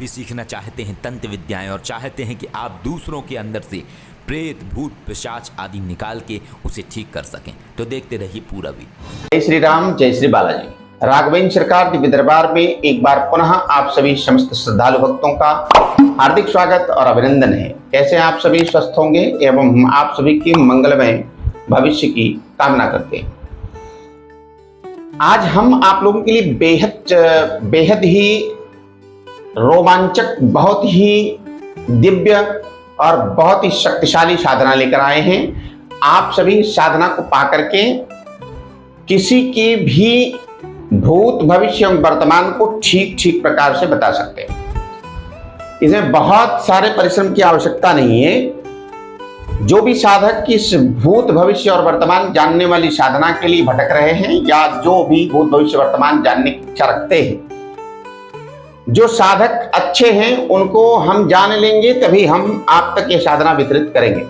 भी सीखना चाहते हैं तंत्र विद्याएं और चाहते हैं कि आप दूसरों के अंदर से प्रेत भूत पिशाच आदि निकाल के उसे ठीक कर सकें, तो देखते रहिए पूरा वीडियो। जय श्री राम, जय श्री बालाजी। राघवेंद्र सरकार दिव्य दरबार में एक बार पुनः आप सभी समस्त श्रद्धालु भक्तों का हार्दिक स्वागत और अभिनंदन है। कैसे आप सभी स्वस्थ होंगे एवं हम आप सभी की मंगलमय भविष्य की कामना करते हैं। आज हम आप लोगों के लिए बेहद ही रोमांचक, बहुत ही दिव्य और बहुत ही शक्तिशाली साधना लेकर आए हैं। आप सभी साधना को पाकर के किसी की भी भूत भविष्य एवं वर्तमान को ठीक प्रकार से बता सकते हैं। इसमें बहुत सारे परिश्रम की आवश्यकता नहीं है। जो भी साधक इस भूत भविष्य और वर्तमान जानने वाली साधना के लिए भटक रहे हैं या जो भी भूत भविष्य वर्तमान जानने की इच्छा रखते हैं, जो साधक अच्छे हैं उनको हम जान लेंगे, तभी हम आप तक ये साधना वितरित करेंगे।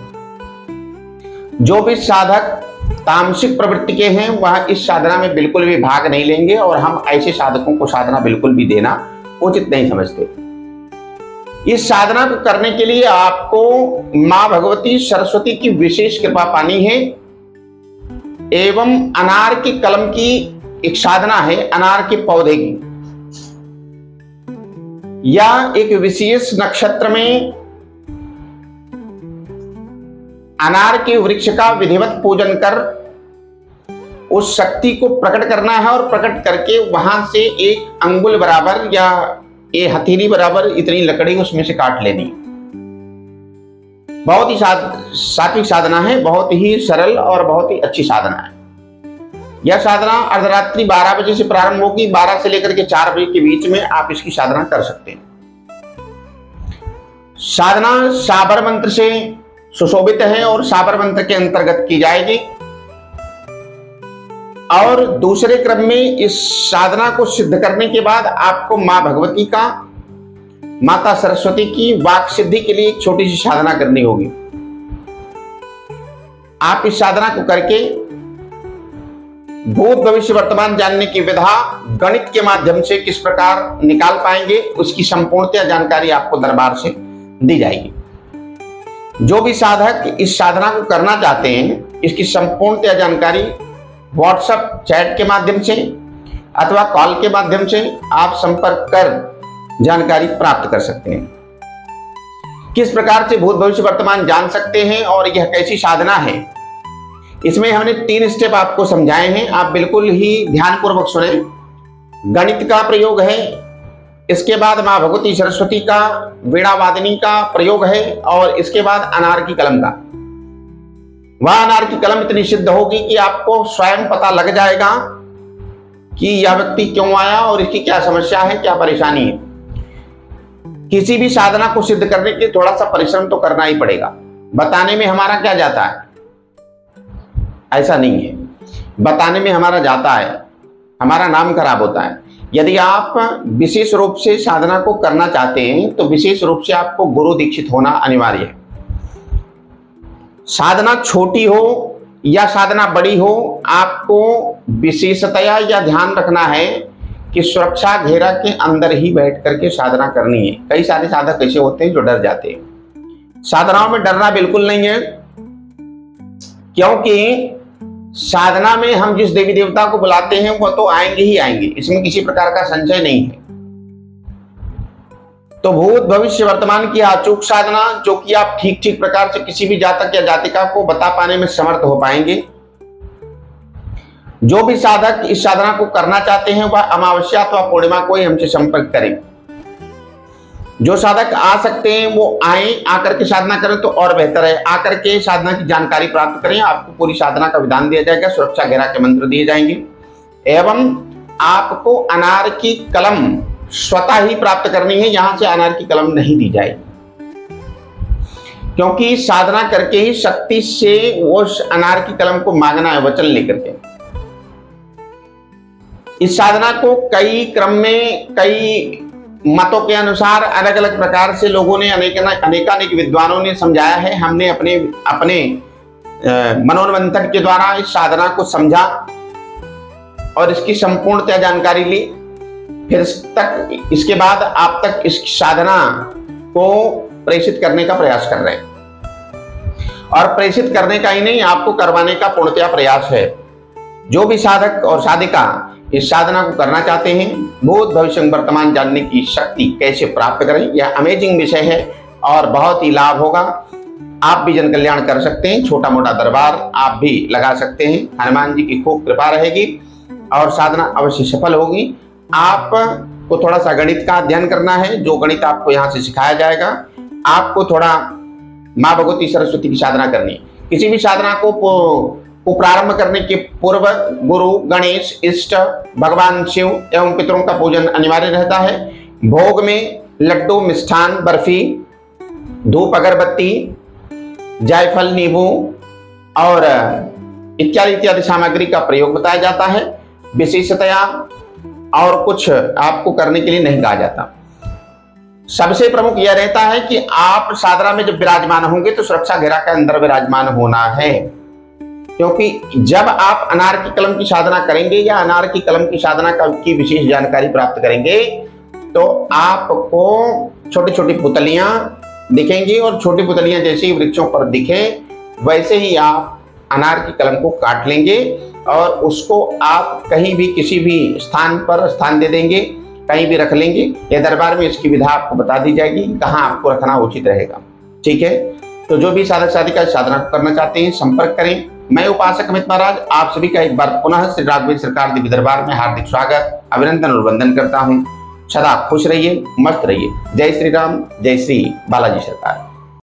जो भी साधक तामसिक प्रवृत्ति के हैं वह इस साधना में बिल्कुल भी भाग नहीं लेंगे और हम ऐसे साधकों को साधना बिल्कुल भी देना उचित नहीं समझते। इस साधना को करने के लिए आपको मां भगवती सरस्वती की विशेष कृपा पानी है एवं अनार की कलम की एक साधना है, अनार के पौधे की, या एक विशेष नक्षत्र में अनार के वृक्ष का विधिवत पूजन कर उस शक्ति को प्रकट करना है और प्रकट करके वहां से एक अंगुल बराबर या ये हथेली बराबर इतनी लकड़ी उसमें से काट लेनी। बहुत ही सात्विक साधना है, बहुत ही सरल और बहुत ही अच्छी साधना है। यह साधना अर्धरात्रि 12 बजे से प्रारंभ होगी। 12 से लेकर के 4 बजे के बीच में आप इसकी साधना कर सकते हैं। साधना साबर मंत्र से सुशोभित है और साबर मंत्र के अंतर्गत की जाएगी। और दूसरे क्रम में इस साधना को सिद्ध करने के बाद आपको मां भगवती का, माता सरस्वती की वाक सिद्धि के लिए एक छोटी सी साधना करनी होगी। आप इस साधना को करके भूत भविष्य वर्तमान जानने की विधा गणित के माध्यम से किस प्रकार निकाल पाएंगे, उसकी संपूर्णतया जानकारी आपको दरबार से दी जाएगी। जो भी साधक इस साधना को करना चाहते हैं, इसकी संपूर्णतया जानकारी व्हाट्सएप चैट के माध्यम से अथवा कॉल के माध्यम से आप संपर्क कर जानकारी प्राप्त कर सकते हैं। किस प्रकार से भूत भविष्य वर्तमान जान सकते हैं और यह कैसी साधना है, इसमें हमने 3 स्टेप आपको समझाए हैं। आप बिल्कुल ही ध्यानपूर्वक सुने। गणित का प्रयोग है, इसके बाद मां भगवती सरस्वती का वीणा वादनी का प्रयोग है और इसके बाद अनार की कलम का। वह अनार की कलम इतनी सिद्ध होगी कि आपको स्वयं पता लग जाएगा कि यह व्यक्ति क्यों आया और इसकी क्या समस्या है, क्या परेशानी है। किसी भी साधना को सिद्ध करने के लिए थोड़ा सा परिश्रम तो करना ही पड़ेगा। बताने में हमारा क्या जाता है, ऐसा नहीं है। बताने में हमारा जाता है, हमारा नाम खराब होता है। यदि आप विशेष रूप से साधना को करना चाहते हैं तो विशेष रूप से आपको गुरु दीक्षित होना अनिवार्य है। साधना छोटी हो या साधना बड़ी हो, आपको विशेषतया यह ध्यान रखना है कि सुरक्षा घेरा के अंदर ही बैठ करके साधना करनी है। कई सारे साधक ऐसे होते हैं जो डर जाते हैं। साधनाओं में डरना बिल्कुल नहीं है, क्योंकि साधना में हम जिस देवी देवता को बुलाते हैं वो तो आएंगे ही आएंगे, इसमें किसी प्रकार का संशय नहीं है। तो भूत भविष्य वर्तमान की अचूक साधना, जो कि आप ठीक प्रकार से किसी भी जातक या जातिका को बता पाने में समर्थ हो पाएंगे। जो भी साधक इस साधना को करना चाहते हैं वह अमावस्या अथवा पूर्णिमा को ही हमसे संपर्क करें। जो साधक आ सकते हैं वो आए, आकर के साधना करें तो और बेहतर है। आकर के साधना की जानकारी प्राप्त करें, आपको पूरी साधना का विधान दिया जाएगा, सुरक्षा घेरा के मंत्र दिए जाएंगे एवं आपको अनार की कलम स्वतः ही प्राप्त करनी है। यहां से अनार की कलम नहीं दी जाएगी, क्योंकि साधना करके ही शक्ति से उस अनार की कलम को मांगना है, वचन लेकर के। इस साधना को कई क्रम में, कई मतों के अनुसार अलग अलग प्रकार से लोगों ने, अनेकानेक विद्वानों ने समझाया है। हमने अपने मनोमंथन के द्वारा इस साधना को समझा और इसकी संपूर्णतया जानकारी ली। फिर इसके बाद आप तक इस साधना को प्रेषित करने का प्रयास कर रहे हैं, और प्रेषित करने का ही नहीं, आपको करवाने का पूर्णतया प्रयास है। जो भी साधक और साधिका इस साधना को करना चाहते हैं, भूत भविष्य वर्तमान जानने की शक्ति कैसे प्राप्त करें, यह अमेजिंग विषय है और बहुत ही लाभ होगा। आप भी जन कल्याण कर सकते हैं, छोटा मोटा दरबार आप भी लगा सकते हैं। हनुमान जी की खूब कृपा रहेगी और साधना अवश्य सफल होगी। आपको थोड़ा सा गणित का अध्ययन करना है, जो गणित आपको यहाँ से सिखाया जाएगा। आपको थोड़ा माँ भगवती सरस्वती की साधना करनी है। किसी भी साधना को प्रारंभ करने के पूर्व गुरु, गणेश, इष्ट, भगवान शिव एवं पितरों का पूजन अनिवार्य रहता है। भोग में लड्डू, मिष्ठान, बर्फी, धूप, अगरबत्ती, जायफल, नींबू और इत्यादि इत्यादि सामग्री का प्रयोग बताया जाता है विशेषतया, और कुछ आपको करने के लिए नहीं कहा जाता। सबसे प्रमुख यह रहता है कि आप साधना में जब विराजमान होंगे तो सुरक्षा घेरा के अंदर विराजमान होना है, क्योंकि जब आप अनार की कलम की साधना करेंगे या अनार की कलम की साधना की विशेष जानकारी प्राप्त करेंगे तो आपको छोटी छोटी पुतलियां दिखेंगी, और छोटी पुतलियां जैसे ही वृक्षों पर दिखे वैसे ही आप अनार की कलम को काट लेंगे और उसको आप कहीं भी किसी भी स्थान पर स्थान दे देंगे, कहीं भी रख लेंगे। या दरबार में इसकी विधा आपको बता दी जाएगी कहाँ आपको रखना उचित रहेगा। ठीक है, तो जो भी साधक साधिका साधना करना चाहते हैं संपर्क करें। मैं उपासक अमित महाराज आप सभी का एक बार पुनः श्री राघवेंद्र सरकार देवी दरबार में हार्दिक स्वागत, अभिनंदन और वंदन करता हूँ। सदा खुश रहिए, मस्त रहिए। जय श्री राम, जय श्री बालाजी सरकार।